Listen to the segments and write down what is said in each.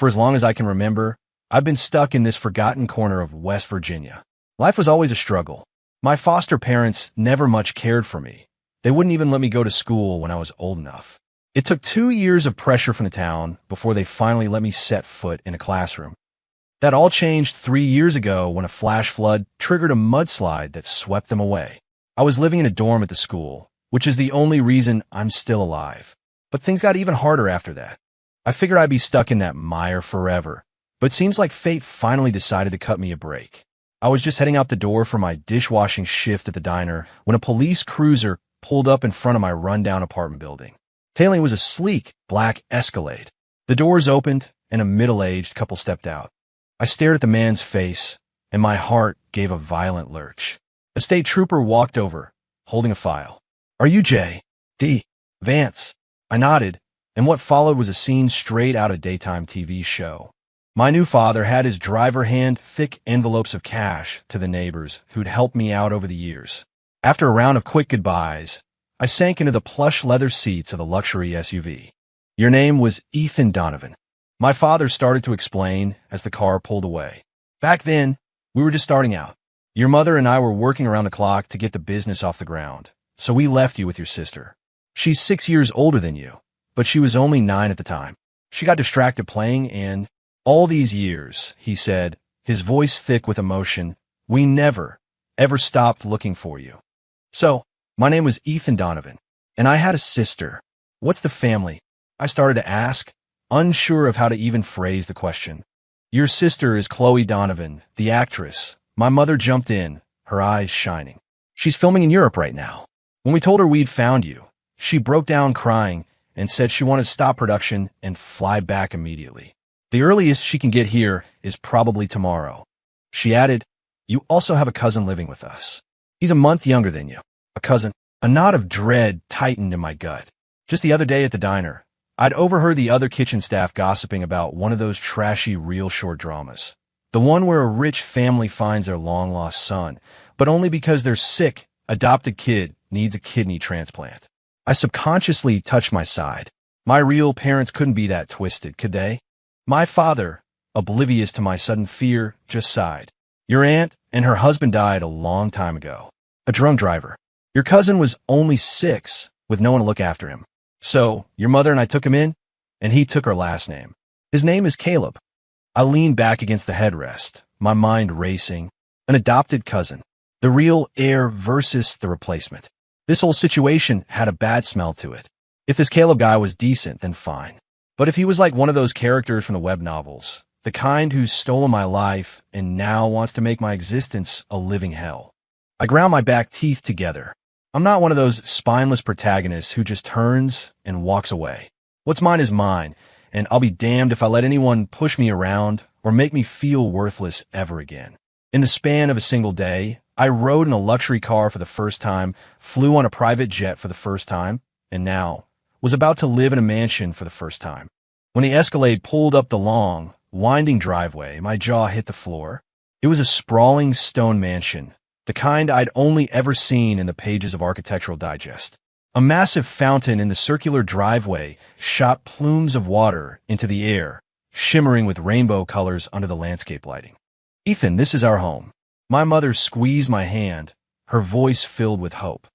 For as long as I can remember, I've been stuck in this forgotten corner of West Virginia. Life was always a struggle. My foster parents never much cared for me. They wouldn't even let me go to school when I was old enough. It took 2 years of pressure from the town before they finally let me set foot in a classroom. That all changed 3 years ago when a flash flood triggered a mudslide that swept them away. I was living in a dorm at the school, which is the only reason I'm still alive. But things got even harder after that. I figured I'd be stuck in that mire forever, but it seems like fate finally decided to cut me a break. I was just heading out the door for my dishwashing shift at the diner when a police cruiser pulled up in front of my rundown apartment building. Tailing was a sleek, black Escalade. The doors opened, and a middle-aged couple stepped out. I stared at the man's face, and my heart gave a violent lurch. A state trooper walked over, holding a file. "Are you J.D. Vance?" I nodded, and what followed was a scene straight out of a daytime TV show. My new father had his driver hand thick envelopes of cash to the neighbors who'd helped me out over the years. After a round of quick goodbyes, I sank into the plush leather seats of the luxury SUV. "Your name was Ethan Donovan," my father started to explain as the car pulled away. "Back then, we were just starting out. Your mother and I were working around the clock to get the business off the ground, so we left you with your sister. She's 6 years older than you, but she was only 9 at the time. She got distracted playing, and all these years," he said, his voice thick with emotion, "we never, ever stopped looking for you. So, my name was Ethan Donovan, and I had a sister. What's the family?" I started to ask, unsure of how to even phrase the question. "Your sister is Chloe Donovan, the actress." My mother jumped in, her eyes shining. "She's filming in Europe right now. When we told her we'd found you, she broke down crying and said she wanted to stop production and fly back immediately. The earliest she can get here is probably tomorrow." She added, "You also have a cousin living with us. He's a month younger than you." A cousin. A knot of dread tightened in my gut. Just the other day at the diner, I'd overheard the other kitchen staff gossiping about one of those trashy real short dramas. The one where a rich family finds their long-lost son, but only because their sick, adopted kid needs a kidney transplant. I subconsciously touched my side. My real parents couldn't be that twisted, could they? My father, oblivious to my sudden fear, just sighed. "Your aunt and her husband died a long time ago. A drunk driver. Your cousin was only 6, with no one to look after him. So, your mother and I took him in, and he took our last name. His name is Caleb." I leaned back against the headrest, my mind racing. An adopted cousin. The real heir versus the replacement. This whole situation had a bad smell to it. If this Caleb guy was decent, then fine. But if he was like one of those characters from the web novels, the kind who's stolen my life and now wants to make my existence a living hell. I ground my back teeth together. I'm not one of those spineless protagonists who just turns and walks away. What's mine is mine, and I'll be damned if I let anyone push me around or make me feel worthless ever again. In the span of a single day, I rode in a luxury car for the first time, flew on a private jet for the first time, and now was about to live in a mansion for the first time. When the Escalade pulled up the long, winding driveway, my jaw hit the floor. It was a sprawling stone mansion, the kind I'd only ever seen in the pages of Architectural Digest. A massive fountain in the circular driveway shot plumes of water into the air, shimmering with rainbow colors under the landscape lighting. "Ethan, this is our home." My mother squeezed my hand, her voice filled with hope.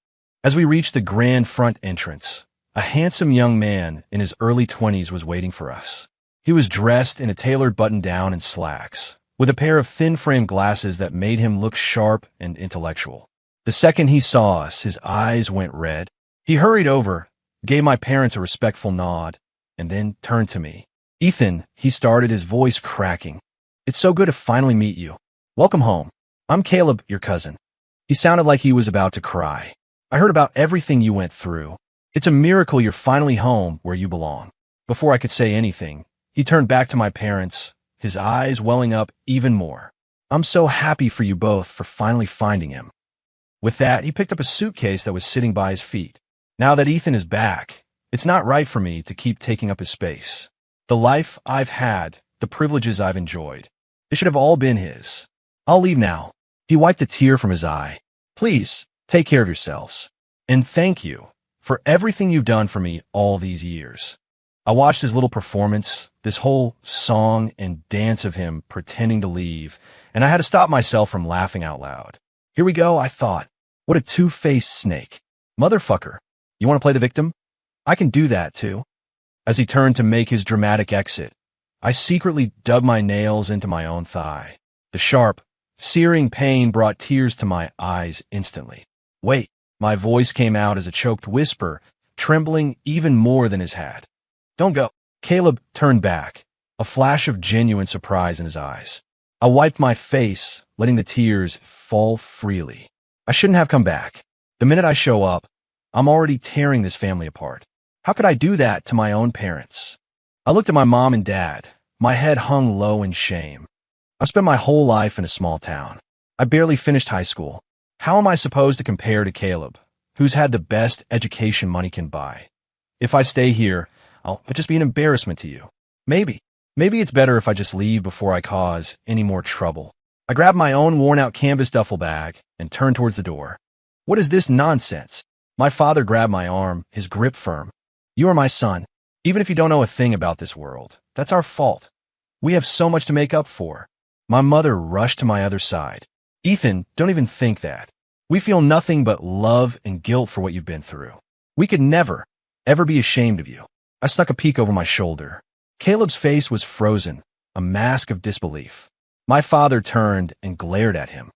As we reached the grand front entrance, a handsome young man in his early 20s was waiting for us. He was dressed in a tailored button-down and slacks, with a pair of thin-frame glasses that made him look sharp and intellectual. The second he saw us, his eyes went red. He hurried over, gave my parents a respectful nod, and then turned to me. "Ethan," he started, his voice cracking. "It's so good to finally meet you. Welcome home. I'm Caleb, your cousin." He sounded like he was about to cry. "I heard about everything you went through. It's a miracle you're finally home where you belong." Before I could say anything, he turned back to my parents, his eyes welling up even more. "I'm so happy for you both for finally finding him." With that, he picked up a suitcase that was sitting by his feet. Now that Ethan is back, it's not right for me to keep taking up his space. The life I've had, the privileges I've enjoyed, it should have all been his. "I'll leave now." He wiped a tear from his eye. "Please, take care of yourselves. And thank you for everything you've done for me all these years." I watched his little performance, this whole song and dance of him pretending to leave, and I had to stop myself from laughing out loud. Here we go, I thought. What a two-faced snake. Motherfucker. You want to play the victim? I can do that, too. As he turned to make his dramatic exit, I secretly dug my nails into my own thigh. The sharp, searing pain brought tears to my eyes instantly. Wait, my voice came out as a choked whisper, trembling even more than his hat. Don't go. Caleb turned back, a flash of genuine surprise in his eyes. I wiped my face, letting the tears fall freely. I shouldn't have come back. The minute I show up, I'm already tearing this family apart. How could I do that to my own parents? I looked at my mom and dad. My head hung low in shame. I've spent my whole life in a small town. I barely finished high school. How am I supposed to compare to Caleb, who's had the best education money can buy? If I stay here, I'll just be an embarrassment to you. Maybe it's better if I just leave before I cause any more trouble. I grabbed my own worn-out canvas duffel bag and turned towards the door. What is this nonsense? My father grabbed my arm, his grip firm. You are my son. Even if you don't know a thing about this world, that's our fault. We have so much to make up for. My mother rushed to my other side. Ethan, don't even think that. We feel nothing but love and guilt for what you've been through. We could never, ever be ashamed of you. I snuck a peek over my shoulder. Caleb's face was frozen, a mask of disbelief. My father turned and glared at him.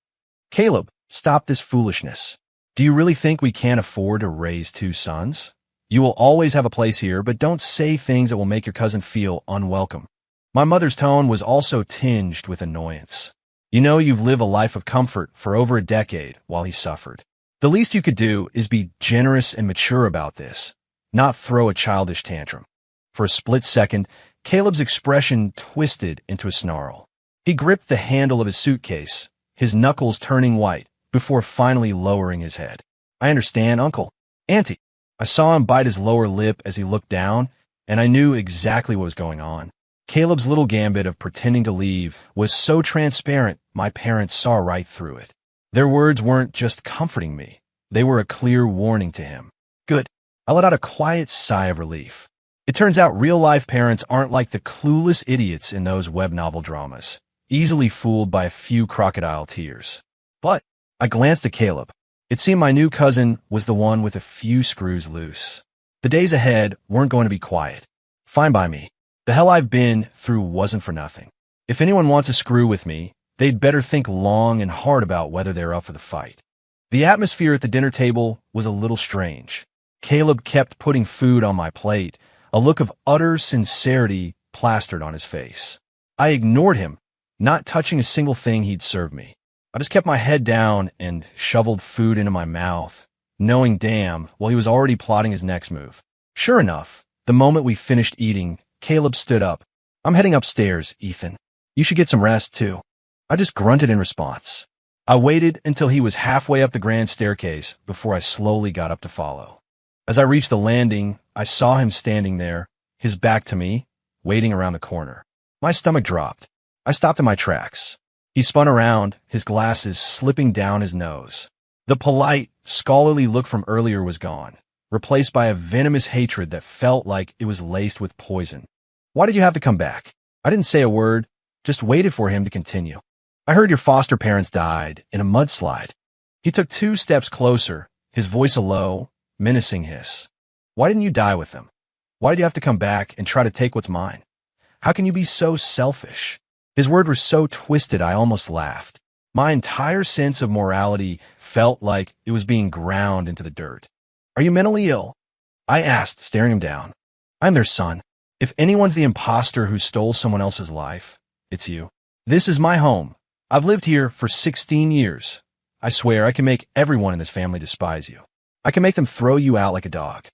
Caleb, stop this foolishness. Do you really think we can't afford to raise two sons? You will always have a place here, but don't say things that will make your cousin feel unwelcome. My mother's tone was also tinged with annoyance. You know you've lived a life of comfort for over a decade while he suffered. The least you could do is be generous and mature about this, not throw a childish tantrum. For a split second, Caleb's expression twisted into a snarl. He gripped the handle of his suitcase, his knuckles turning white, before finally lowering his head. I understand, Uncle. Auntie. I saw him bite his lower lip as he looked down, and I knew exactly what was going on. Caleb's little gambit of pretending to leave was so transparent, my parents saw right through it. Their words weren't just comforting me. They were a clear warning to him. Good. I let out a quiet sigh of relief. It turns out real-life parents aren't like the clueless idiots in those web novel dramas, easily fooled by a few crocodile tears. But I glanced at Caleb. It seemed my new cousin was the one with a few screws loose. The days ahead weren't going to be quiet. Fine by me. The hell I've been through wasn't for nothing. If anyone wants a screw with me, they'd better think long and hard about whether they're up for the fight. The atmosphere at the dinner table was a little strange. Caleb kept putting food on my plate, a look of utter sincerity plastered on his face. I ignored him, not touching a single thing he'd served me. I just kept my head down and shoveled food into my mouth, knowing damn well he was already plotting his next move. Sure enough, the moment we finished eating, Caleb stood up. I'm heading upstairs, Ethan. You should get some rest, too. I just grunted in response. I waited until he was halfway up the grand staircase before I slowly got up to follow. As I reached the landing, I saw him standing there, his back to me, waiting around the corner. My stomach dropped. I stopped in my tracks. He spun around, his glasses slipping down his nose. The polite, scholarly look from earlier was gone, replaced by a venomous hatred that felt like it was laced with poison. Why did you have to come back? I didn't say a word, just waited for him to continue. I heard your foster parents died in a mudslide. He took 2 steps closer, his voice a low, menacing hiss. Why didn't you die with them? Why did you have to come back and try to take what's mine? How can you be so selfish? His words were so twisted I almost laughed. My entire sense of morality felt like it was being ground into the dirt. Are you mentally ill? I asked, staring him down. I'm their son. If anyone's the imposter who stole someone else's life, it's you. This is my home. I've lived here for 16 years. I swear I can make everyone in this family despise you. I can make them throw you out like a dog.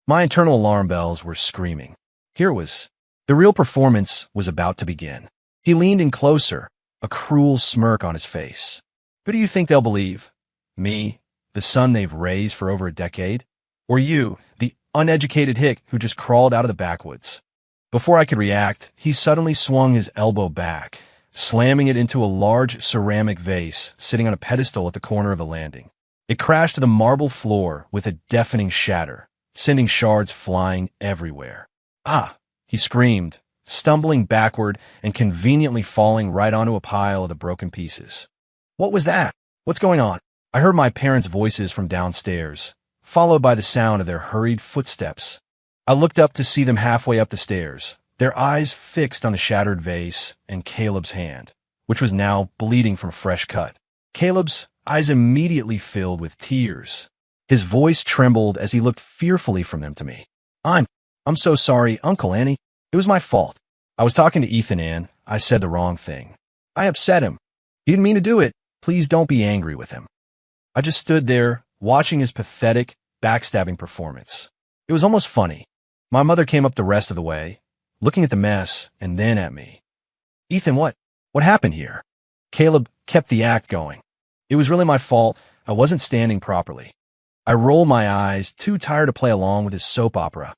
My internal alarm bells were screaming. Here it was. The real performance was about to begin. He leaned in closer, a cruel smirk on his face. Who do you think they'll believe? Me, the son they've raised for over a decade? Or you, the uneducated hick who just crawled out of the backwoods? Before I could react, he suddenly swung his elbow back, slamming it into a large ceramic vase sitting on a pedestal at the corner of the landing. It crashed to the marble floor with a deafening shatter, sending shards flying everywhere. Ah! He screamed, stumbling backward and conveniently falling right onto a pile of the broken pieces. What was that? What's going on? I heard my parents' voices from downstairs, followed by the sound of their hurried footsteps. I looked up to see them halfway up the stairs, their eyes fixed on a shattered vase and Caleb's hand, which was now bleeding from a fresh cut. Caleb's eyes immediately filled with tears. His voice trembled as he looked fearfully from them to me. I'm so sorry, Uncle Annie. It was my fault. I was talking to Ethan and I said the wrong thing. I upset him. He didn't mean to do it. Please don't be angry with him. I just stood there, watching his pathetic, backstabbing performance. It was almost funny. My mother came up the rest of the way, looking at the mess and then at me. Ethan, what happened here? Caleb kept the act going. It was really my fault. I wasn't standing properly. I rolled my eyes, too tired to play along with his soap opera.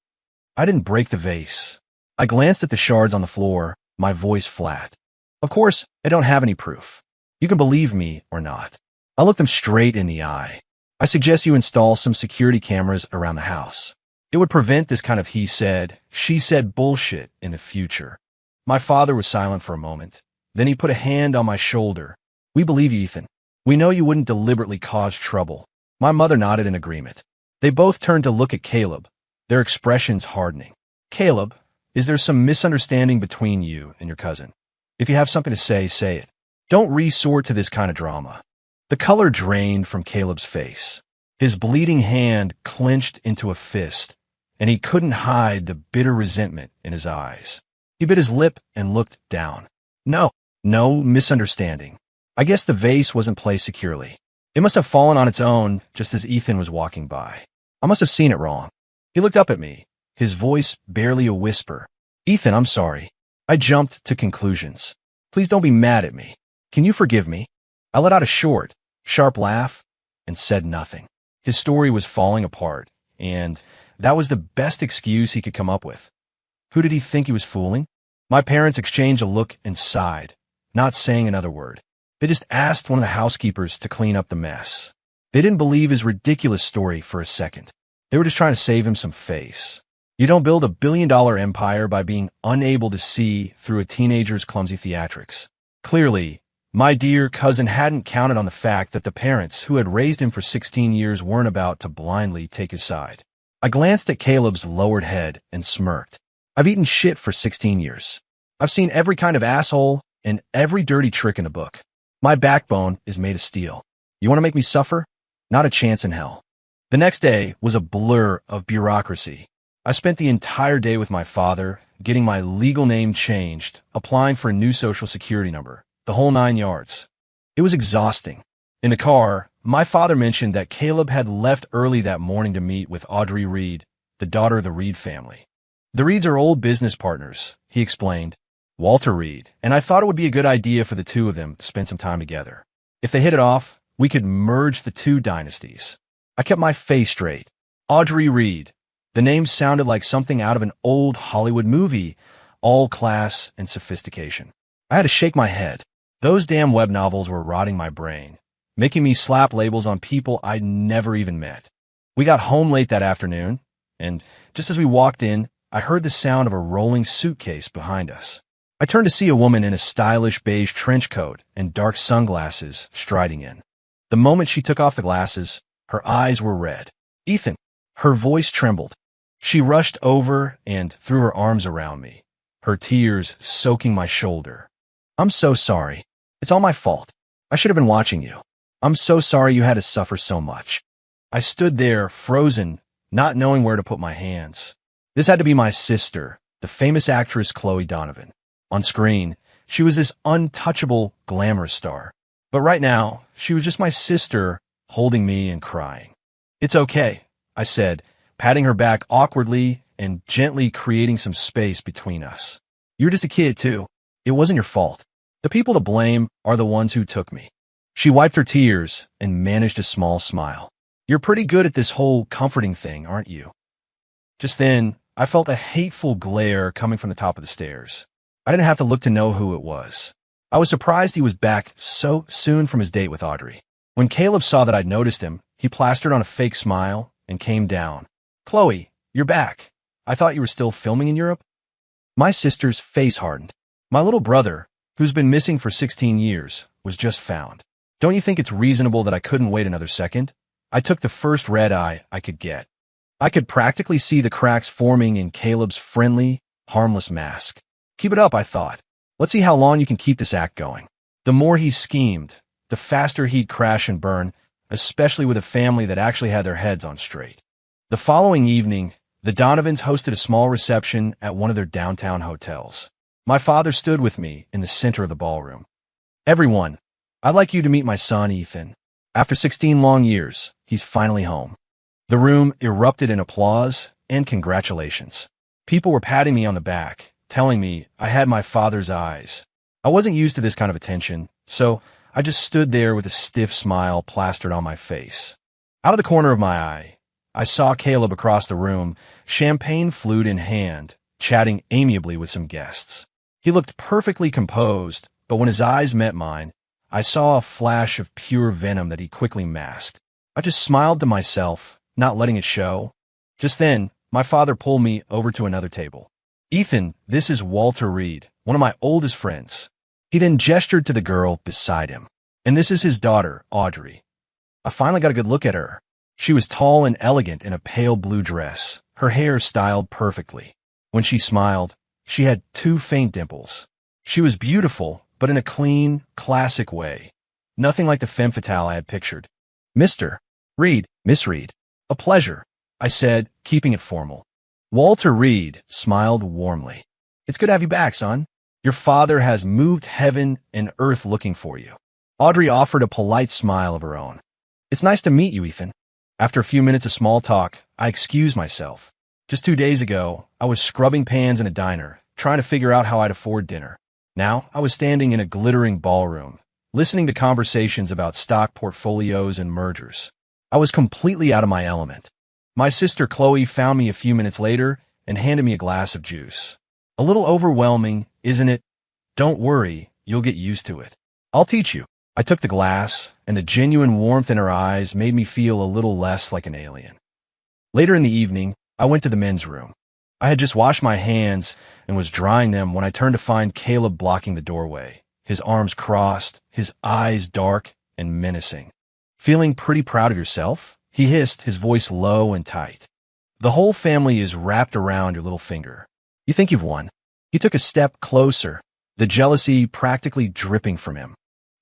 I didn't break the vase. I glanced at the shards on the floor, my voice flat. Of course, I don't have any proof. You can believe me or not. I looked them straight in the eye. I suggest you install some security cameras around the house. It would prevent this kind of he said, she said bullshit in the future. My father was silent for a moment. Then he put a hand on my shoulder. We believe you, Ethan. We know you wouldn't deliberately cause trouble. My mother nodded in agreement. They both turned to look at Caleb, their expressions hardening. Caleb, is there some misunderstanding between you and your cousin? If you have something to say, say it. Don't resort to this kind of drama. The color drained from Caleb's face. His bleeding hand clenched into a fist, and he couldn't hide the bitter resentment in his eyes. He bit his lip and looked down. No misunderstanding. I guess the vase wasn't placed securely. It must have fallen on its own just as Ethan was walking by. I must have seen it wrong. He looked up at me, his voice barely a whisper. Ethan, I'm sorry. I jumped to conclusions. Please don't be mad at me. Can you forgive me? I let out a short, sharp laugh and said nothing. His story was falling apart, and that was the best excuse he could come up with. Who did he think he was fooling? My parents exchanged a look and sighed, not saying another word. They just asked one of the housekeepers to clean up the mess. They didn't believe his ridiculous story for a second. They were just trying to save him some face. You don't build a billion-dollar empire by being unable to see through a teenager's clumsy theatrics. Clearly, my dear cousin hadn't counted on the fact that the parents who had raised him for 16 years weren't about to blindly take his side. I glanced at Caleb's lowered head and smirked. I've eaten shit for 16 years. I've seen every kind of asshole and every dirty trick in the book. My backbone is made of steel. You want to make me suffer? Not a chance in hell. The next day was a blur of bureaucracy. I spent the entire day with my father, getting my legal name changed, applying for a new social security number, the whole 9 yards. It was exhausting. In the car, my father mentioned that Caleb had left early that morning to meet with Audrey Reed, the daughter of the Reed family. The Reeds are old business partners, he explained. Walter Reed, and I thought it would be a good idea for the two of them to spend some time together. If they hit it off, we could merge the two dynasties. I kept my face straight. Audrey Reed. The name sounded like something out of an old Hollywood movie, all class and sophistication. I had to shake my head. Those damn web novels were rotting my brain, making me slap labels on people I'd never even met. We got home late that afternoon, and just as we walked in, I heard the sound of a rolling suitcase behind us. I turned to see a woman in a stylish beige trench coat and dark sunglasses striding in. The moment she took off the glasses, her eyes were red. Ethan. Her voice trembled. She rushed over and threw her arms around me, her tears soaking my shoulder. I'm so sorry. It's all my fault. I should have been watching you. I'm so sorry you had to suffer so much. I stood there, frozen, not knowing where to put my hands. This had to be my sister, the famous actress Chloe Donovan. On screen, she was this untouchable, glamorous star. But right now, she was just my sister, holding me and crying. It's okay, I said, patting her back awkwardly and gently creating some space between us. You're just a kid, too. It wasn't your fault. The people to blame are the ones who took me. She wiped her tears and managed a small smile. You're pretty good at this whole comforting thing, aren't you? Just then, I felt a hateful glare coming from the top of the stairs. I didn't have to look to know who it was. I was surprised he was back so soon from his date with Audrey. When Caleb saw that I'd noticed him, he plastered on a fake smile and came down. Chloe, you're back. I thought you were still filming in Europe. My sister's face hardened. My little brother, who's been missing for 16 years, was just found. Don't you think it's reasonable that I couldn't wait another second? I took the first red eye I could get. I could practically see the cracks forming in Caleb's friendly, harmless mask. Keep it up, I thought. Let's see how long you can keep this act going. The more he schemed, the faster he'd crash and burn, especially with a family that actually had their heads on straight. The following evening, the Donovans hosted a small reception at one of their downtown hotels. My father stood with me in the center of the ballroom. Everyone, I'd like you to meet my son, Ethan. After 16 long years, he's finally home. The room erupted in applause and congratulations. People were patting me on the back, telling me I had my father's eyes. I wasn't used to this kind of attention, so I just stood there with a stiff smile plastered on my face. Out of the corner of my eye, I saw Caleb across the room, champagne flute in hand, chatting amiably with some guests. He looked perfectly composed, but when his eyes met mine, I saw a flash of pure venom that he quickly masked. I just smiled to myself, not letting it show. Just then, my father pulled me over to another table. Ethan, this is Walter Reed, one of my oldest friends. He then gestured to the girl beside him. And this is his daughter, Audrey. I finally got a good look at her. She was tall and elegant in a pale blue dress, her hair styled perfectly. When she smiled, she had two faint dimples. She was beautiful, but in a clean, classic way. Nothing like the femme fatale I had pictured. Mr. Reed, Miss Reed. A pleasure, I said, keeping it formal. Walter Reed smiled warmly. It's good to have you back, son. Your father has moved heaven and earth looking for you. Audrey offered a polite smile of her own. It's nice to meet you, Ethan. After a few minutes of small talk, I excused myself. Just 2 days ago, I was scrubbing pans in a diner, trying to figure out how I'd afford dinner. Now, I was standing in a glittering ballroom, listening to conversations about stock portfolios and mergers. I was completely out of my element. My sister Chloe found me a few minutes later and handed me a glass of juice. A little overwhelming, isn't it? Don't worry, you'll get used to it. I'll teach you. I took the glass, and the genuine warmth in her eyes made me feel a little less like an alien. Later in the evening, I went to the men's room. I had just washed my hands and was drying them when I turned to find Caleb blocking the doorway, his arms crossed, his eyes dark and menacing. Feeling pretty proud of yourself? He hissed, his voice low and tight. The whole family is wrapped around your little finger. You think you've won? He took a step closer, the jealousy practically dripping from him.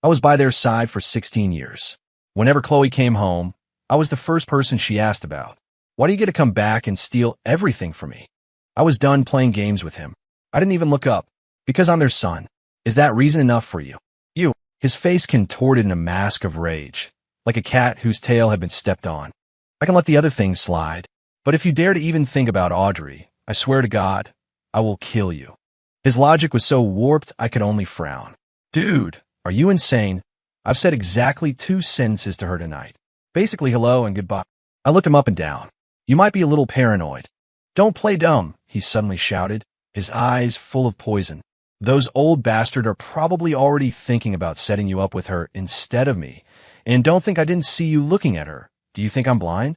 I was by their side for 16 years. Whenever Chloe came home, I was the first person she asked about. Why do you get to come back and steal everything from me? I was done playing games with him. I didn't even look up. Because I'm their son. Is that reason enough for you? You. His face contorted in a mask of rage, like a cat whose tail had been stepped on. I can let the other things slide, but if you dare to even think about Audrey, I swear to God, I will kill you. His logic was so warped I could only frown. Dude, are you insane? I've said exactly 2 sentences to her tonight. Basically hello and goodbye. I looked him up and down. You might be a little paranoid. Don't play dumb, he suddenly shouted, his eyes full of poison. Those old bastards are probably already thinking about setting you up with her instead of me. And don't think I didn't see you looking at her. Do you think I'm blind?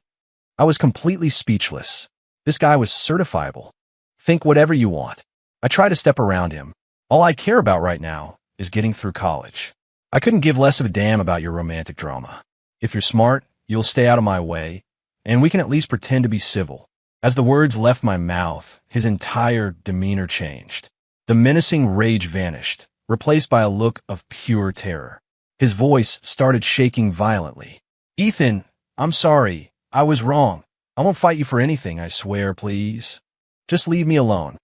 I was completely speechless. This guy was certifiable. Think whatever you want. I tried to step around him. All I care about right now is getting through college. I couldn't give less of a damn about your romantic drama. If you're smart, you'll stay out of my way, and we can at least pretend to be civil. As the words left my mouth, his entire demeanor changed. The menacing rage vanished, replaced by a look of pure terror. His voice started shaking violently. Ethan, I'm sorry. I was wrong. I won't fight you for anything, I swear, please. Just leave me alone.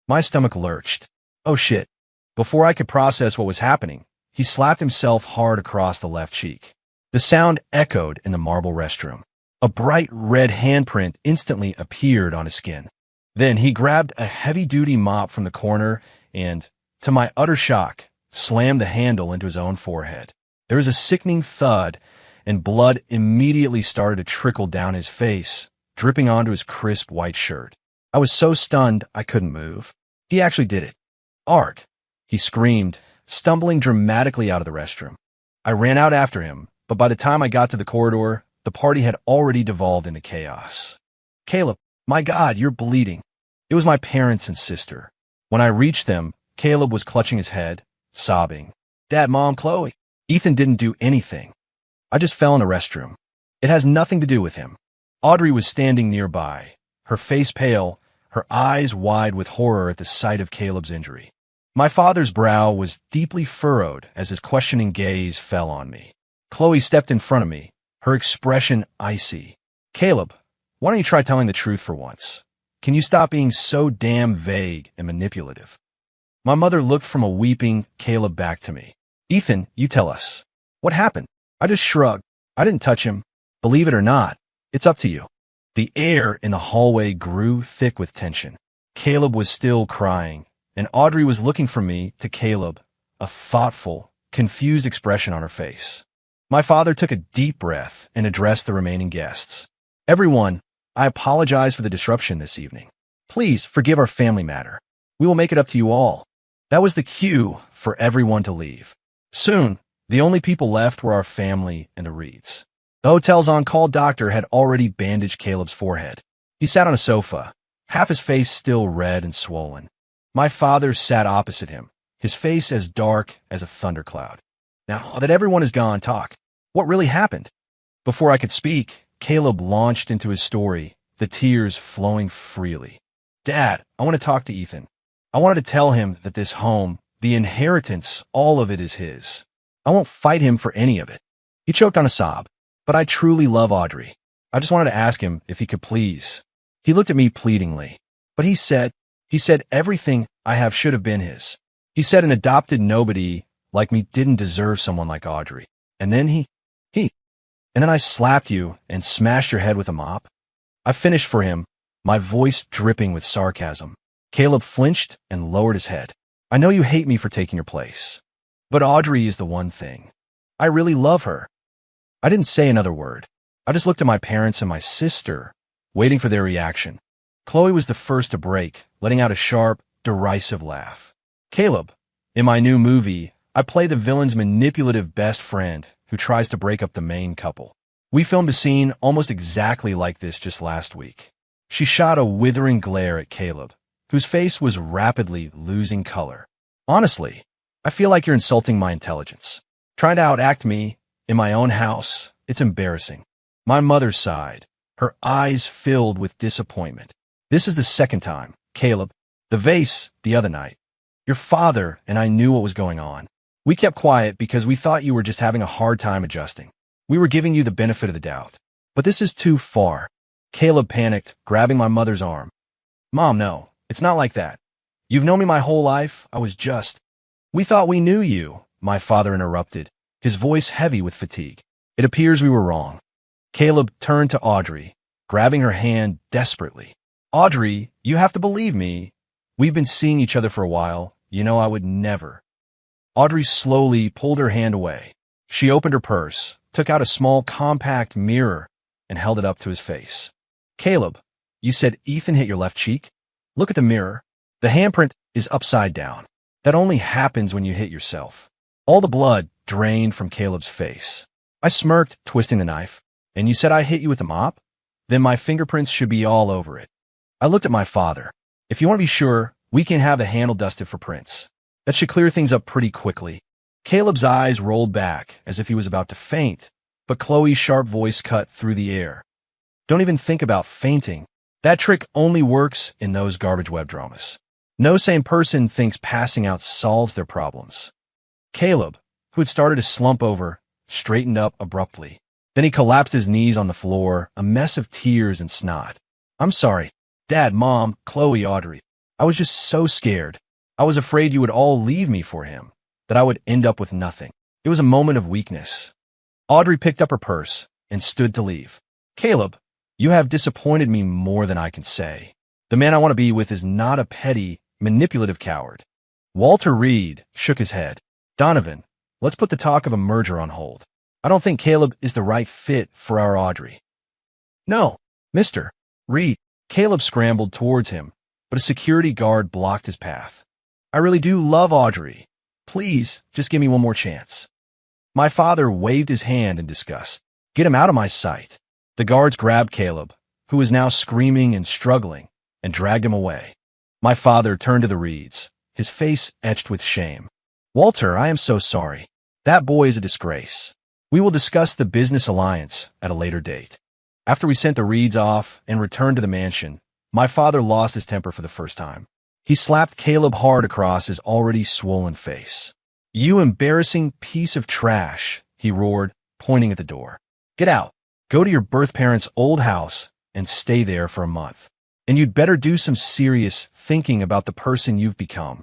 My stomach lurched. Oh shit. Before I could process what was happening, he slapped himself hard across the left cheek. The sound echoed in the marble restroom. A bright red handprint instantly appeared on his skin. Then he grabbed a heavy-duty mop from the corner and, to my utter shock, slammed the handle into his own forehead. There was a sickening thud, and blood immediately started to trickle down his face, dripping onto his crisp white shirt. I was so stunned I couldn't move. He actually did it. Ark! He screamed, stumbling dramatically out of the restroom. I ran out after him, but by the time I got to the corridor, the party had already devolved into chaos. Caleb, my God, you're bleeding. It was my parents and sister. When I reached them, Caleb was clutching his head, sobbing. Dad, Mom, Chloe. Ethan didn't do anything. I just fell in a restroom. It has nothing to do with him. Audrey was standing nearby, her face pale, her eyes wide with horror at the sight of Caleb's injury. My father's brow was deeply furrowed as his questioning gaze fell on me. Chloe stepped in front of me, her expression icy. Caleb, why don't you try telling the truth for once? Can you stop being so damn vague and manipulative? My mother looked from a weeping Caleb back to me. Ethan, you tell us. What happened? I just shrugged. I didn't touch him. Believe it or not, it's up to you. The air in the hallway grew thick with tension. Caleb was still crying, and Audrey was looking from me to Caleb, a thoughtful, confused expression on her face. My father took a deep breath and addressed the remaining guests. Everyone, I apologize for the disruption this evening. Please forgive our family matter. We will make it up to you all. That was the cue for everyone to leave. Soon, the only people left were our family and the Reeds. The hotel's on-call doctor had already bandaged Caleb's forehead. He sat on a sofa, half his face still red and swollen. My father sat opposite him, his face as dark as a thundercloud. Now that everyone is gone, talk. What really happened? Before I could speak, Caleb launched into his story, the tears flowing freely. Dad, I want to talk to Ethan. I wanted to tell him that this home, the inheritance, all of it is his. I won't fight him for any of it. He choked on a sob. But I truly love Audrey. I just wanted to ask him if he could please. He looked at me pleadingly. But he said everything I have should have been his. He said an adopted nobody like me didn't deserve someone like Audrey. And then and then I slapped you and smashed your head with a mop. I finished for him, my voice dripping with sarcasm. Caleb flinched and lowered his head. I know you hate me for taking your place. But Audrey is the one thing. I really love her. I didn't say another word. I just looked at my parents and my sister, waiting for their reaction. Chloe was the first to break, letting out a sharp, derisive laugh. Caleb, in my new movie, I play the villain's manipulative best friend who tries to break up the main couple. We filmed a scene almost exactly like this just last week. She shot a withering glare at Caleb, whose face was rapidly losing color. Honestly, I feel like you're insulting my intelligence. Trying to outact me in my own house, it's embarrassing. My mother sighed, her eyes filled with disappointment. This is the second time, Caleb. The vase, the other night. Your father and I knew what was going on. We kept quiet because we thought you were just having a hard time adjusting. We were giving you the benefit of the doubt. But this is too far. Caleb panicked, grabbing my mother's arm. Mom, no, it's not like that. You've known me my whole life. We thought we knew you, my father interrupted, his voice heavy with fatigue. It appears we were wrong. Caleb turned to Audrey, grabbing her hand desperately. Audrey, you have to believe me. We've been seeing each other for a while. You know I would never. Audrey slowly pulled her hand away. She opened her purse, took out a small compact mirror, and held it up to his face. Caleb, you said Ethan hit your left cheek? Look at the mirror. The handprint is upside down. That only happens when you hit yourself. All the blood drained from Caleb's face. I smirked, twisting the knife. And you said I hit you with a mop? Then my fingerprints should be all over it. I looked at my father. If you want to be sure, we can have the handle dusted for prints. That should clear things up pretty quickly. Caleb's eyes rolled back as if he was about to faint, but Chloe's sharp voice cut through the air. Don't even think about fainting. That trick only works in those garbage web dramas. No sane person thinks passing out solves their problems. Caleb, who had started to slump over, straightened up abruptly. Then he collapsed his knees on the floor, a mess of tears and snot. I'm sorry. Dad, Mom, Chloe, Audrey. I was just so scared. I was afraid you would all leave me for him, that I would end up with nothing. It was a moment of weakness. Audrey picked up her purse and stood to leave. Caleb, you have disappointed me more than I can say. The man I want to be with is not a petty, manipulative coward. Walter Reed shook his head. Donovan, let's put the talk of a merger on hold. I don't think Caleb is the right fit for our Audrey. No, Mr. Reed. Caleb scrambled towards him, but a security guard blocked his path. I really do love Audrey. Please, just give me one more chance. My father waved his hand in disgust. Get him out of my sight. The guards grabbed Caleb, who was now screaming and struggling, and dragged him away. My father turned to the reeds, his face etched with shame. Walter, I am so sorry. That boy is a disgrace. We will discuss the business alliance at a later date. After we sent the reeds off and returned to the mansion, my father lost his temper for the first time. He slapped Caleb hard across his already swollen face. You embarrassing piece of trash, he roared, pointing at the door. Get out. Go to your birth parents' old house and stay there for a month. And you'd better do some serious thinking about the person you've become.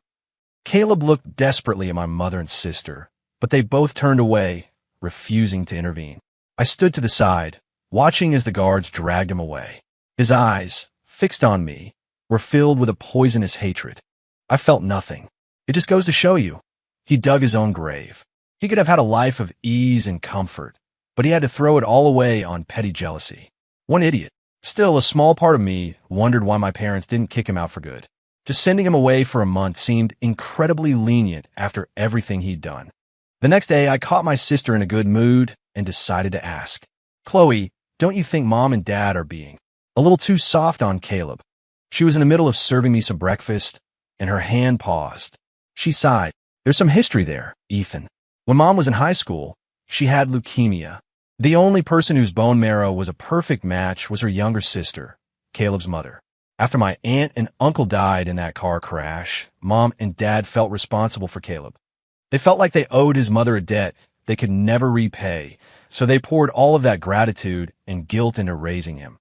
Caleb looked desperately at my mother and sister, but they both turned away, refusing to intervene. I stood to the side, watching as the guards dragged him away. His eyes, fixed on me, were filled with a poisonous hatred. I felt nothing. It just goes to show you. He dug his own grave. He could have had a life of ease and comfort, but he had to throw it all away on petty jealousy. One idiot. Still, a small part of me wondered why my parents didn't kick him out for good. Just sending him away for a month seemed incredibly lenient after everything he'd done. The next day, I caught my sister in a good mood and decided to ask, Chloe, don't you think Mom and Dad are being a little too soft on Caleb? She was in the middle of serving me some breakfast, and her hand paused. She sighed. There's some history there, Ethan. When Mom was in high school, she had leukemia. The only person whose bone marrow was a perfect match was her younger sister, Caleb's mother. After my aunt and uncle died in that car crash, Mom and Dad felt responsible for Caleb. They felt like they owed his mother a debt they could never repay, so they poured all of that gratitude and guilt into raising him.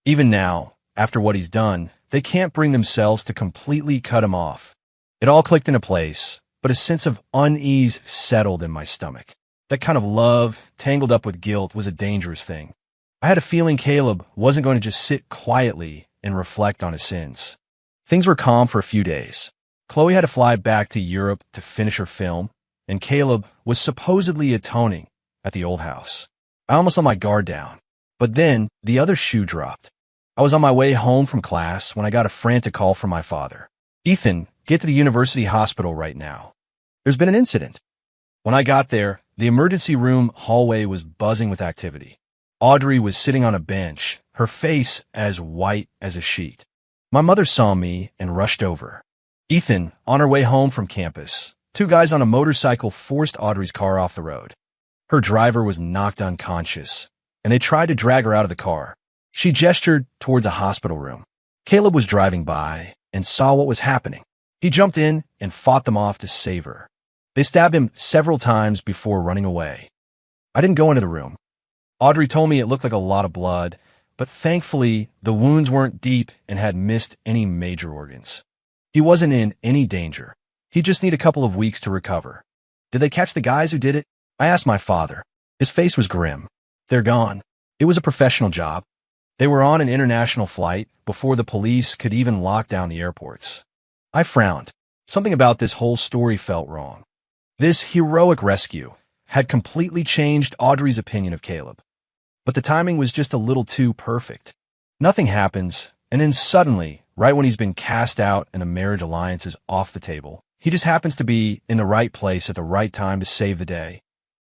Even now, after what he's done, they can't bring themselves to completely cut him off. It all clicked into place, but a sense of unease settled in my stomach. That kind of love, tangled up with guilt, was a dangerous thing. I had a feeling Caleb wasn't going to just sit quietly and reflect on his sins. Things were calm for a few days. Chloe had to fly back to Europe to finish her film, and Caleb was supposedly atoning at the old house. I almost let my guard down, but then the other shoe dropped. I was on my way home from class when I got a frantic call from my father. Ethan, get to the university hospital right now. There's been an incident. When I got there, the emergency room hallway was buzzing with activity. Audrey was sitting on a bench, her face as white as a sheet. My mother saw me and rushed over. Ethan, on her way home from campus, two guys on a motorcycle forced Audrey's car off the road. Her driver was knocked unconscious, and they tried to drag her out of the car. She gestured towards a hospital room. Caleb was driving by and saw what was happening. He jumped in and fought them off to save her. They stabbed him several times before running away. I didn't go into the room. Audrey told me it looked like a lot of blood, but thankfully the wounds weren't deep and had missed any major organs. He wasn't in any danger. He'd just need a couple of weeks to recover. Did they catch the guys who did it? I asked my father. His face was grim. They're gone. It was a professional job. They were on an international flight before the police could even lock down the airports. I frowned. Something about this whole story felt wrong. This heroic rescue had completely changed Audrey's opinion of Caleb. But the timing was just a little too perfect. Nothing happens, and then suddenly, right when he's been cast out and a marriage alliance is off the table, he just happens to be in the right place at the right time to save the day.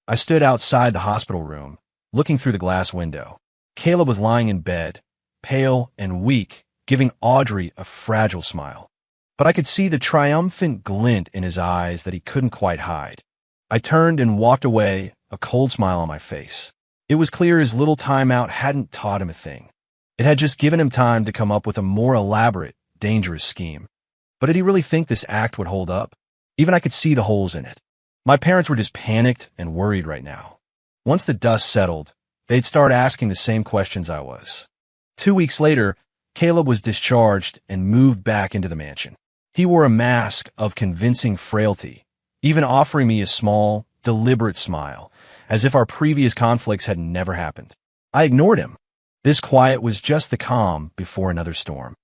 I stood outside the hospital room, looking through the glass window. Caleb was lying in bed, pale and weak, giving Audrey a fragile smile. But I could see the triumphant glint in his eyes that he couldn't quite hide. I turned and walked away, a cold smile on my face. It was clear his little timeout hadn't taught him a thing. It had just given him time to come up with a more elaborate, dangerous scheme. But did he really think this act would hold up? Even I could see the holes in it. My parents were just panicked and worried right now. Once the dust settled, they'd start asking the same questions I was. 2 weeks later, Caleb was discharged and moved back into the mansion. He wore a mask of convincing frailty, even offering me a small, deliberate smile, as if our previous conflicts had never happened. I ignored him. This quiet was just the calm before another storm.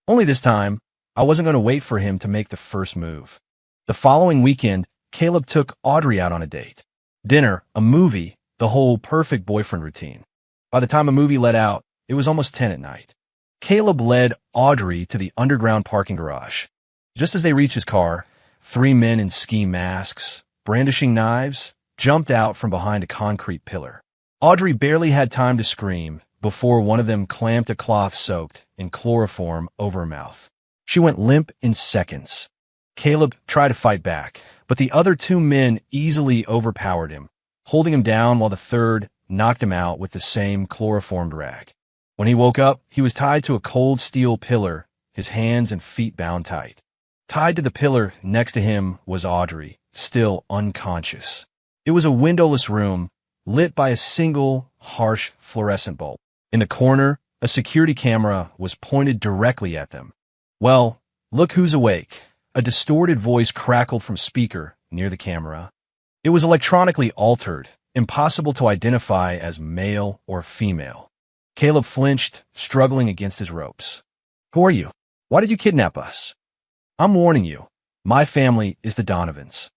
Only this time, I wasn't going to wait for him to make the first move. The following weekend, Caleb took Audrey out on a date. Dinner, a movie, the whole perfect boyfriend routine. By the time a movie let out, it was almost 10 at night. Caleb led Audrey to the underground parking garage. Just as they reached his car, 3 men in ski masks, brandishing knives, jumped out from behind a concrete pillar. Audrey barely had time to scream before one of them clamped a cloth soaked in chloroform over her mouth. She went limp in seconds. Caleb tried to fight back, but the other two men easily overpowered him, holding him down while the third knocked him out with the same chloroformed rag. When he woke up, he was tied to a cold steel pillar, his hands and feet bound tight. Tied to the pillar next to him was Audrey, still unconscious. It was a windowless room, lit by a single, harsh fluorescent bulb. In the corner, a security camera was pointed directly at them. "Well, look who's awake," a distorted voice crackled from speaker near the camera. It was electronically altered, impossible to identify as male or female. Caleb flinched, struggling against his ropes. "Who are you? Why did you kidnap us?" "I'm warning you. My family is the Donovans.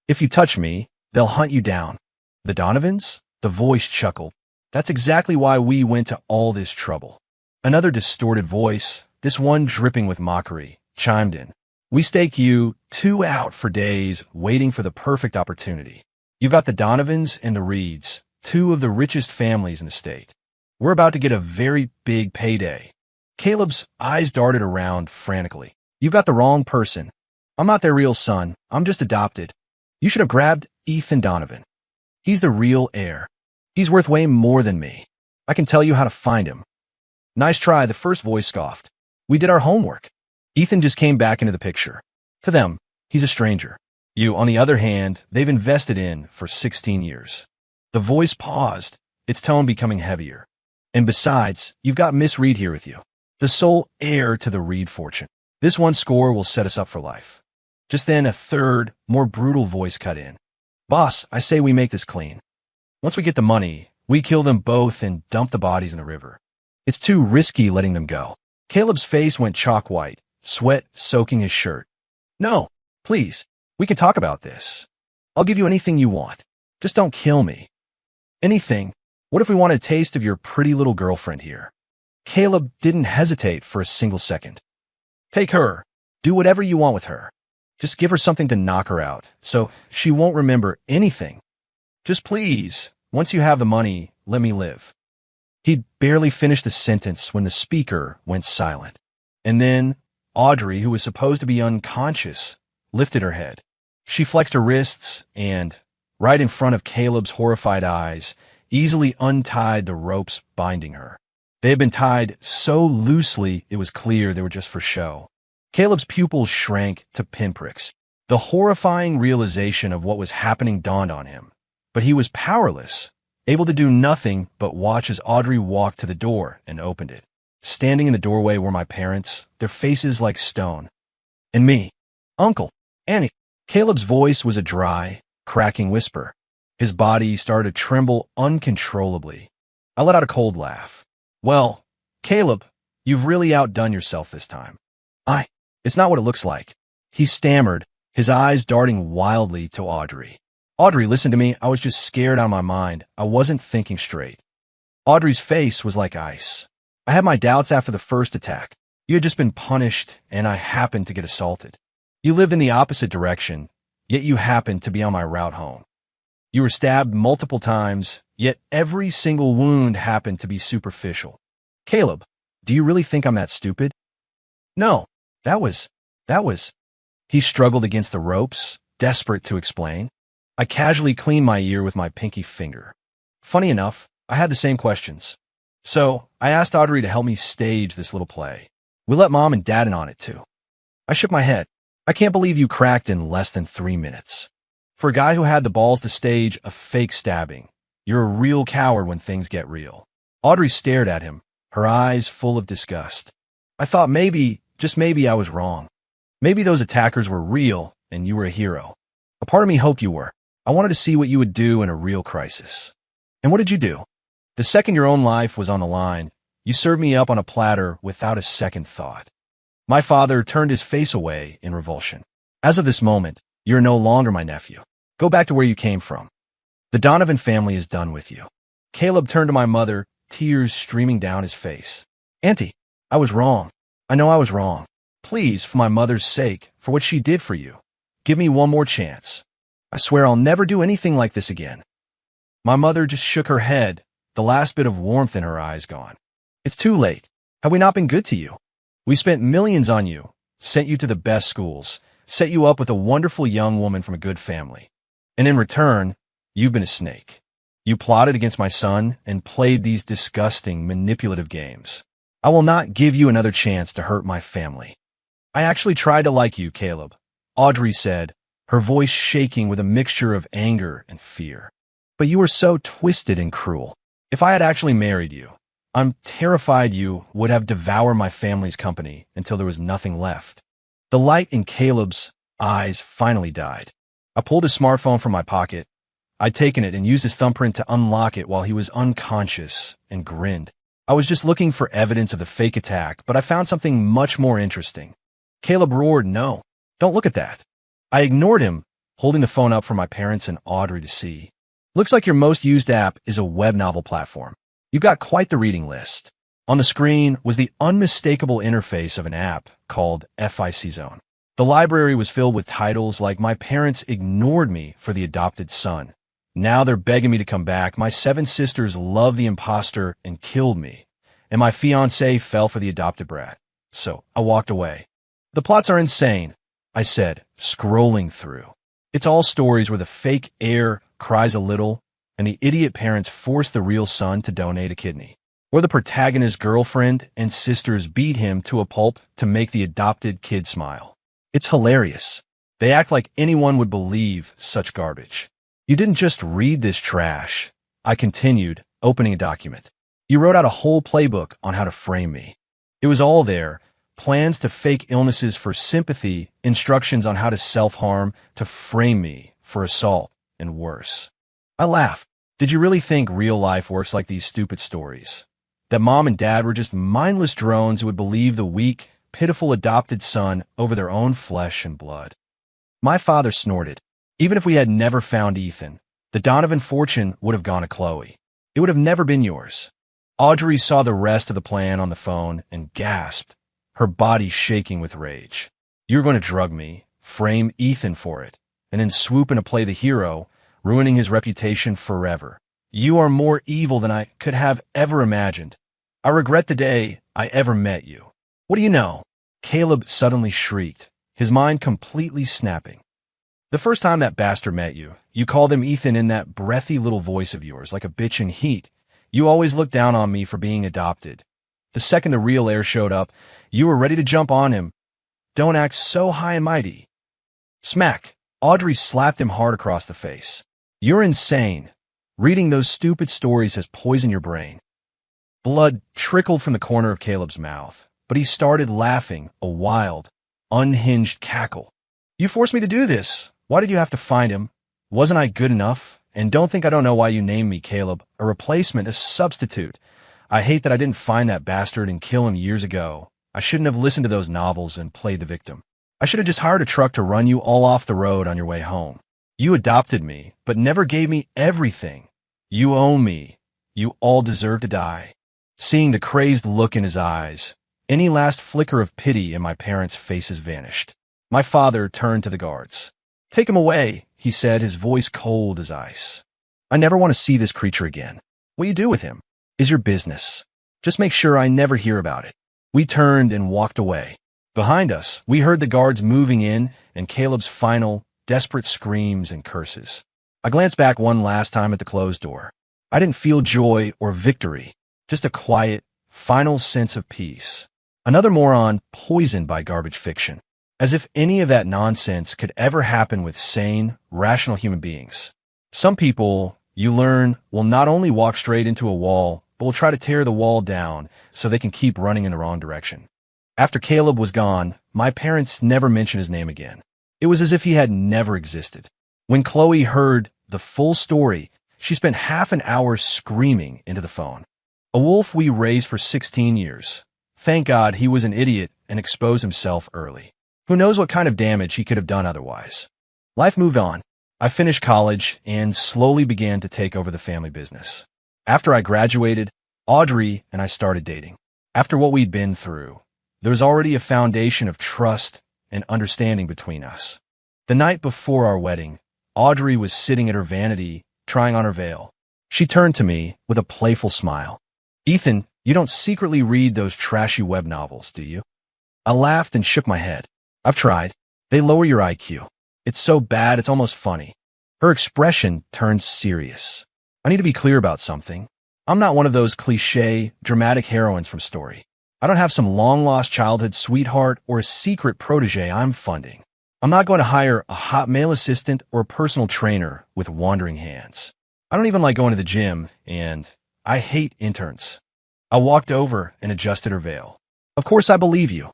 If you touch me, they'll hunt you down." "The Donovans?" The voice chuckled. "That's exactly why we went to all this trouble." Another distorted voice, this one dripping with mockery, chimed in. "We stake you two out for days, waiting for the perfect opportunity. You've got the Donovans and the Reeds, two of the richest families in the state. We're about to get a very big payday." Caleb's eyes darted around frantically. "You've got the wrong person. I'm not their real son. I'm just adopted. You should have grabbed Ethan Donovan. He's the real heir. He's worth way more than me. I can tell you how to find him." "Nice try," the first voice scoffed. "We did our homework. Ethan just came back into the picture. To them, he's a stranger. You, on the other hand, they've invested in for 16 years. The voice paused, its tone becoming heavier. "And besides, you've got Miss Reed here with you, the sole heir to the Reed fortune. This one score will set us up for life." Just then, a third, more brutal voice cut in. "Boss, I say we make this clean. Once we get the money, we kill them both and dump the bodies in the river. It's too risky letting them go." Caleb's face went chalk white, sweat soaking his shirt. "No, please, we can talk about this. I'll give you anything you want. Just don't kill me." "Anything? What if we want a taste of your pretty little girlfriend here?" Caleb didn't hesitate for a single second. "Take her. Do whatever you want with her. Just give her something to knock her out, so she won't remember anything. Just please, once you have the money, let me live." He'd barely finished the sentence when the speaker went silent. And then Audrey, who was supposed to be unconscious, lifted her head. She flexed her wrists and, right in front of Caleb's horrified eyes, easily untied the ropes binding her. They had been tied so loosely it was clear they were just for show. Caleb's pupils shrank to pinpricks. The horrifying realization of what was happening dawned on him. But he was powerless, able to do nothing but watch as Audrey walked to the door and opened it. Standing in the doorway were my parents, their faces like stone. And me. "Uncle, Annie." Caleb's voice was a dry, cracking whisper. His body started to tremble uncontrollably. I let out a cold laugh. "Well, Caleb, you've really outdone yourself this time." It's not what it looks like." He stammered, his eyes darting wildly to Audrey. "Audrey, listen to me. I was just scared out of my mind. I wasn't thinking straight." Audrey's face was like ice. "I had my doubts after the first attack. You had just been punished, and I happened to get assaulted. You lived in the opposite direction, yet you happened to be on my route home. You were stabbed multiple times, yet every single wound happened to be superficial. Caleb, do you really think I'm that stupid?" "No, that was... He struggled against the ropes, desperate to explain. I casually cleaned my ear with my pinky finger. Funny enough, I had the same questions. So I asked Audrey to help me stage this little play. We let Mom and Dad in on it too." I shook my head. "I can't believe you cracked in less than 3 minutes. For a guy who had the balls to stage a fake stabbing, you're a real coward when things get real." Audrey stared at him, her eyes full of disgust. "I thought maybe, just maybe I was wrong. Maybe those attackers were real and you were a hero. A part of me hoped you were. I wanted to see what you would do in a real crisis. And what did you do? The second your own life was on the line, you served me up on a platter without a second thought." My father turned his face away in revulsion. "As of this moment, you're no longer my nephew. Go back to where you came from. The Donovan family is done with you." Caleb turned to my mother, tears streaming down his face. "Auntie, I was wrong. I know I was wrong. Please, for my mother's sake, for what she did for you, give me one more chance. I swear I'll never do anything like this again." My mother just shook her head, the last bit of warmth in her eyes gone. "It's too late. Have we not been good to you? We spent millions on you. sent you to the best schools, set you up with a wonderful young woman from a good family. And in return, you've been a snake. You plotted against my son and played these disgusting, manipulative games. I will not give you another chance to hurt my family. I actually tried to like you, Caleb, Audrey said, her voice shaking with a mixture of anger and fear. But you were so twisted and cruel. If I had actually married you, I'm terrified you would have devoured my family's company until there was nothing left. The light in Caleb's eyes finally died. I pulled his smartphone from my pocket. I'd taken it and used his thumbprint to unlock it while he was unconscious and grinned. I was just looking for evidence of the fake attack, but I found something much more interesting. Caleb roared, "No, don't look at that." I ignored him, holding the phone up for my parents and Audrey to see. "Looks like your most used app is a web novel platform. You've got quite the reading list." On the screen was the unmistakable interface of an app called FIC Zone. The library was filled with titles like "My Parents Ignored Me for the Adopted Son." "Now they're begging me to come back." "My 7 sisters loved the imposter and killed me." And "My fiancé fell for the adopted brat." So I walked away. "The plots are insane," I said, scrolling through. It's all stories where the fake heir cries a little and the idiot parents force the real son to donate a kidney. Or the protagonist's girlfriend and sisters beat him to a pulp to make the adopted kid smile. It's hilarious. They act like anyone would believe such garbage. "You didn't just read this trash," I continued, opening a document. "You wrote out a whole playbook on how to frame me." It was all there. Plans to fake illnesses for sympathy, instructions on how to self-harm, to frame me for assault, and worse. I laughed. Did you really think real life works like these stupid stories? That mom and dad were just mindless drones who would believe the weak, pitiful adopted son over their own flesh and blood? My father snorted. "Even if we had never found Ethan, the Donovan fortune would have gone to Chloe. It would have never been yours." Audrey saw the rest of the plan on the phone and gasped, her body shaking with rage. "You're going to drug me, frame Ethan for it, and then swoop in to play the hero, ruining his reputation forever. You are more evil than I could have ever imagined. I regret the day I ever met you." "What do you know?" Caleb suddenly shrieked, his mind completely snapping. "The first time that bastard met you, you called him Ethan in that breathy little voice of yours, like a bitch in heat. You always looked down on me for being adopted. The second the real heir showed up, you were ready to jump on him. Don't act so high and mighty." Smack! Audrey slapped him hard across the face. "You're insane. Reading those stupid stories has poisoned your brain." Blood trickled from the corner of Caleb's mouth, but he started laughing, a wild, unhinged cackle. "You forced me to do this. Why did you have to find him? Wasn't I good enough? And don't think I don't know why you named me Caleb. A replacement, a substitute. I hate that I didn't find that bastard and kill him years ago. I shouldn't have listened to those novels and played the victim. I should have just hired a truck to run you all off the road on your way home. You adopted me, but never gave me everything. You own me. You all deserve to die." Seeing the crazed look in his eyes, any last flicker of pity in my parents' faces vanished. My father turned to the guards. "Take him away," he said, his voice cold as ice. "I never want to see this creature again. What you do with him is your business. Just make sure I never hear about it." We turned and walked away. Behind us, we heard the guards moving in and Caleb's final, desperate screams and curses. I glanced back one last time at the closed door. I didn't feel joy or victory, just a quiet, final sense of peace. Another moron poisoned by garbage fiction. As if any of that nonsense could ever happen with sane, rational human beings. Some people, you learn, will not only walk straight into a wall, but will try to tear the wall down so they can keep running in the wrong direction. After Caleb was gone, my parents never mentioned his name again. It was as if he had never existed. When Chloe heard the full story, she spent half an hour screaming into the phone. A wolf we raised for 16 years. Thank God he was an idiot and exposed himself early. Who knows what kind of damage he could have done otherwise. Life moved on. I finished college and slowly began to take over the family business. After I graduated, Audrey and I started dating. After what we'd been through, there was already a foundation of trust and understanding between us. The night before our wedding, Audrey was sitting at her vanity, trying on her veil. She turned to me with a playful smile. "Ethan, you don't secretly read those trashy web novels, do you?" I laughed and shook my head. I've tried. They lower your IQ. It's so bad, it's almost funny. Her expression turned serious. I need to be clear about something. I'm not one of those cliché, dramatic heroines from Story. I don't have some long-lost childhood sweetheart or a secret protege I'm funding. I'm not going to hire a hot male assistant or a personal trainer with wandering hands. I don't even like going to the gym, and I hate interns. I walked over and adjusted her veil. Of course I believe you,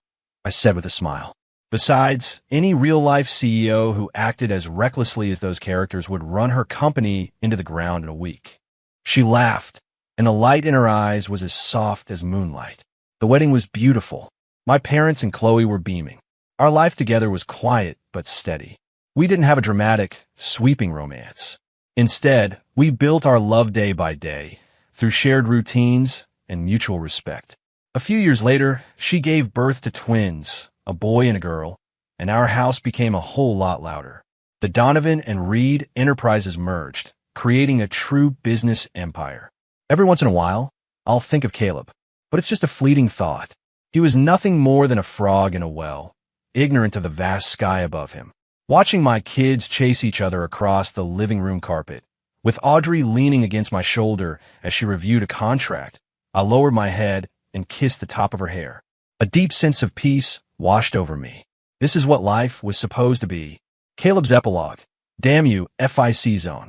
I said with a smile. Besides, any real-life CEO who acted as recklessly as those characters would run her company into the ground in a week. She laughed, and the light in her eyes was as soft as moonlight. The wedding was beautiful. My parents and Chloe were beaming. Our life together was quiet but steady. We didn't have a dramatic, sweeping romance. Instead, we built our love day by day, through shared routines and mutual respect. A few years later, she gave birth to twins, a boy and a girl, and our house became a whole lot louder. The Donovan and Reed enterprises merged, creating a true business empire. Every once in a while, I'll think of Caleb, but it's just a fleeting thought. He was nothing more than a frog in a well, ignorant of the vast sky above him. Watching my kids chase each other across the living room carpet, with Audrey leaning against my shoulder as she reviewed a contract, I lowered my head and kissed the top of her hair. A deep sense of peace washed over me. This is what life was supposed to be. Caleb's epilogue. Damn you, FIC zone.